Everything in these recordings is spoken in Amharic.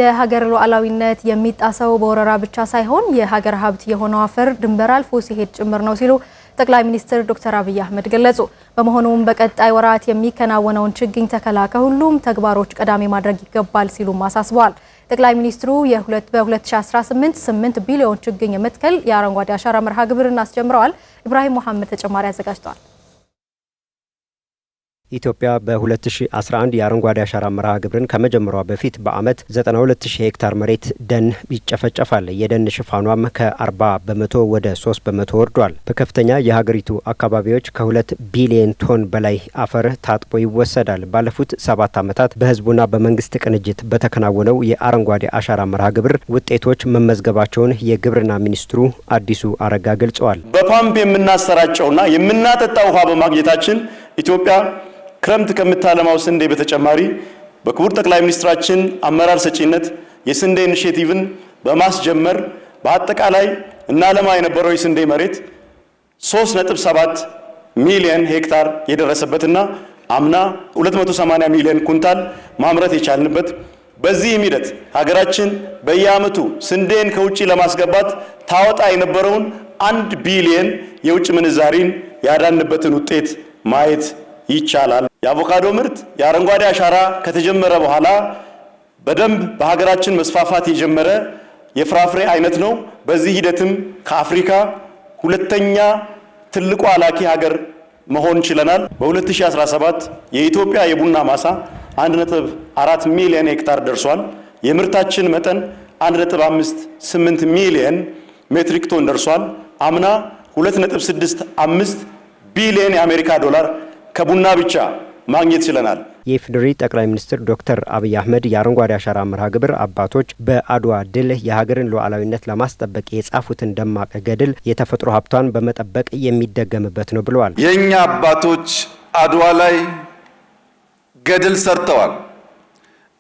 የሀገር ሉዓላዊነት የሚጣሰው በወረራ ብቻ ሳይሆን የሀገር ሀብት የሆነው አፈር ድንበር አልፎ ሲሄድ ጭምር ነው ሲሉ ጠቅላይ ሚኒስትር ዶክተር አብይ አህመድ ገለጹ። በመሆኑም በቀጣይ ወራት የሚከናወነውን ችግኝ ተከላ ከሁሉም ተግባሮች ቀዳሚ ማድረግ ይገባል ሲሉም አሳስበዋል። ጠቅላይ ሚኒስትሩ በ2018 8 ቢሊዮን ችግኝ መትከል የአረንጓዴ አሻራ መርሃ ግብርን አስጀምረዋል። ኢብራሂም መሐመድ ተጨማሪ አዘጋጅቷል። ኢትዮጵያ በ2011 የአረንጓዴ አሻራ መርሃ ግብርን ከመጀመሯ በፊት በአመት 92000 ሄክታር መሬት ደን ይጨፈጨፋል። የደን ሽፋኗም ከ40 በመቶ ወደ 3 በመቶ ወርዷል። በከፍተኛ የሀገሪቱ አካባቢዎች ከ2 ቢሊዮን ቶን በላይ አፈር ታጥቦ ይወሰዳል። ባለፉት 7 ዓመታት በህዝቡና በመንግስት ቅንጅት በተከናወነው የአረንጓዴ አሻራ መርሃ ግብር ውጤቶች መመዝገባቸውን የግብርና ሚኒስትሩ አዲሱ አረጋ ገልጸዋል። በፓምፕ የምናሰራጨውና የምናጠጣ ውሃ በማግኘታችን ኢትዮጵያ ክረምት ከምታለማው ስንዴ በተጨማሪ በክቡር ጠቅላይ ሚኒስትራችን አመራር ሰጪነት የስንዴ ኢኒሼቲቭን በማስጀመር በአጠቃላይ እናለማ የነበረው የስንዴ መሬት 3.7 ሚሊዮን ሄክታር የደረሰበትና አምና 280 ሚሊዮን ኩንታል ማምረት የቻልንበት በዚህ ሂደት ሀገራችን በየዓመቱ ስንዴን ከውጪ ለማስገባት ታወጣ የነበረውን 1 ቢሊዮን የውጭ ምንዛሪን ያዳንበትን ውጤት ማየት ይቻላል። የአቮካዶ ምርት የአረንጓዴ አሻራ ከተጀመረ በኋላ በደንብ በሀገራችን መስፋፋት የጀመረ የፍራፍሬ አይነት ነው። በዚህ ሂደትም ከአፍሪካ ሁለተኛ ትልቁ አላኪ ሀገር መሆን ችለናል። በ2017 የኢትዮጵያ የቡና ማሳ 1.4 ሚሊዮን ሄክታር ደርሷል። የምርታችን መጠን 1.58 ሚሊዮን ሜትሪክ ቶን ደርሷል። አምና 2.65 ቢሊዮን የአሜሪካ ዶላር ከቡና ብቻ ማግኘት ችለናል። የኢፌዴሪ ጠቅላይ ሚኒስትር ዶክተር አብይ አህመድ የአረንጓዴ አሻራ መርሃ ግብር አባቶች በአድዋ ድል የሀገርን ሉዓላዊነት ለማስጠበቅ የጻፉትን ደማቅ ገድል የተፈጥሮ ሀብቷን በመጠበቅ የሚደገምበት ነው ብለዋል። የኛ አባቶች አድዋ ላይ ገድል ሰርተዋል።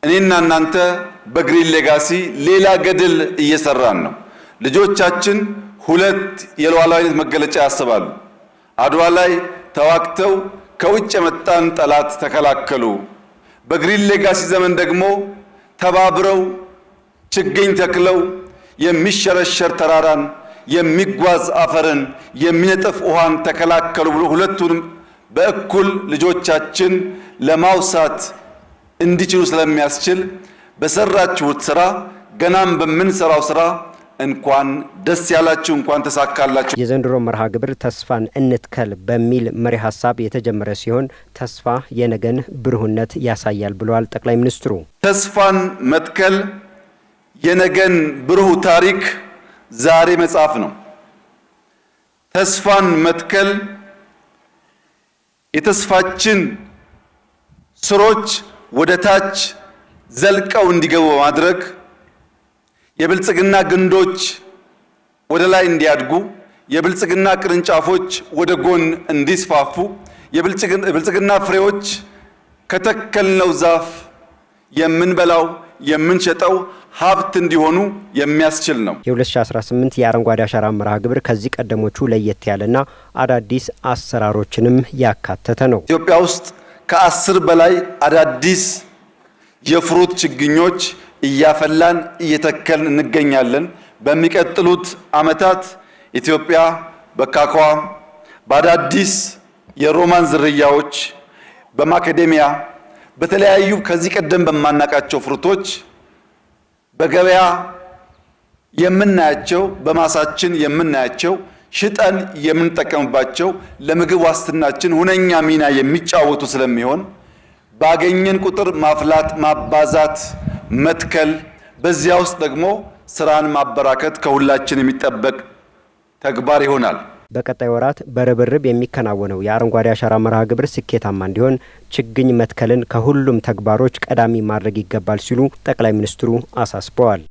እኔና እናንተ በግሪን ሌጋሲ ሌላ ገድል እየሰራን ነው። ልጆቻችን 2 የሉዓላዊነት መገለጫ ያስባሉ። አድዋ ላይ ተዋግተው ከውጭ የመጣን ጠላት ተከላከሉ። በግሪን ሌጋሲ ዘመን ደግሞ ተባብረው ችግኝ ተክለው የሚሸረሸር ተራራን፣ የሚጓዝ አፈርን፣ የሚነጥፍ ውሃን ተከላከሉ ብሎ ሁለቱንም በእኩል ልጆቻችን ለማውሳት እንዲችሉ ስለሚያስችል በሰራችሁት ስራ ገናም በምንሰራው ስራ እንኳን ደስ ያላችሁ፣ እንኳን ተሳካላችሁ። የዘንድሮ መርሃ ግብር ተስፋን እንትከል በሚል መሪ ሀሳብ የተጀመረ ሲሆን ተስፋ የነገን ብሩህነት ያሳያል ብለዋል ጠቅላይ ሚኒስትሩ። ተስፋን መትከል የነገን ብሩህ ታሪክ ዛሬ መጻፍ ነው። ተስፋን መትከል የተስፋችን ስሮች ወደ ታች ዘልቀው እንዲገቡ በማድረግ የብልጽግና ግንዶች ወደ ላይ እንዲያድጉ፣ የብልጽግና ቅርንጫፎች ወደ ጎን እንዲስፋፉ፣ የብልጽግና ፍሬዎች ከተከልነው ዛፍ የምንበላው የምንሸጠው ሀብት እንዲሆኑ የሚያስችል ነው። የ2018 የአረንጓዴ አሻራ መርሃ ግብር ከዚህ ቀደሞቹ ለየት ያለና አዳዲስ አሰራሮችንም ያካተተ ነው። ኢትዮጵያ ውስጥ ከ10 በላይ አዳዲስ የፍሩት ችግኞች እያፈላን እየተከልን እንገኛለን። በሚቀጥሉት ዓመታት ኢትዮጵያ በካካዋ፣ በአዳዲስ የሮማን ዝርያዎች፣ በማካዴሚያ፣ በተለያዩ ከዚህ ቀደም በማናቃቸው ፍሩቶች በገበያ የምናያቸው፣ በማሳችን የምናያቸው፣ ሽጠን የምንጠቀምባቸው ለምግብ ዋስትናችን ሁነኛ ሚና የሚጫወቱ ስለሚሆን ባገኘን ቁጥር ማፍላት፣ ማባዛት፣ መትከል፣ በዚያ ውስጥ ደግሞ ስራን ማበራከት ከሁላችን የሚጠበቅ ተግባር ይሆናል። በቀጣይ ወራት በርብርብ የሚከናወነው የአረንጓዴ አሻራ መርሃ ግብር ስኬታማ እንዲሆን ችግኝ መትከልን ከሁሉም ተግባሮች ቀዳሚ ማድረግ ይገባል ሲሉ ጠቅላይ ሚኒስትሩ አሳስበዋል።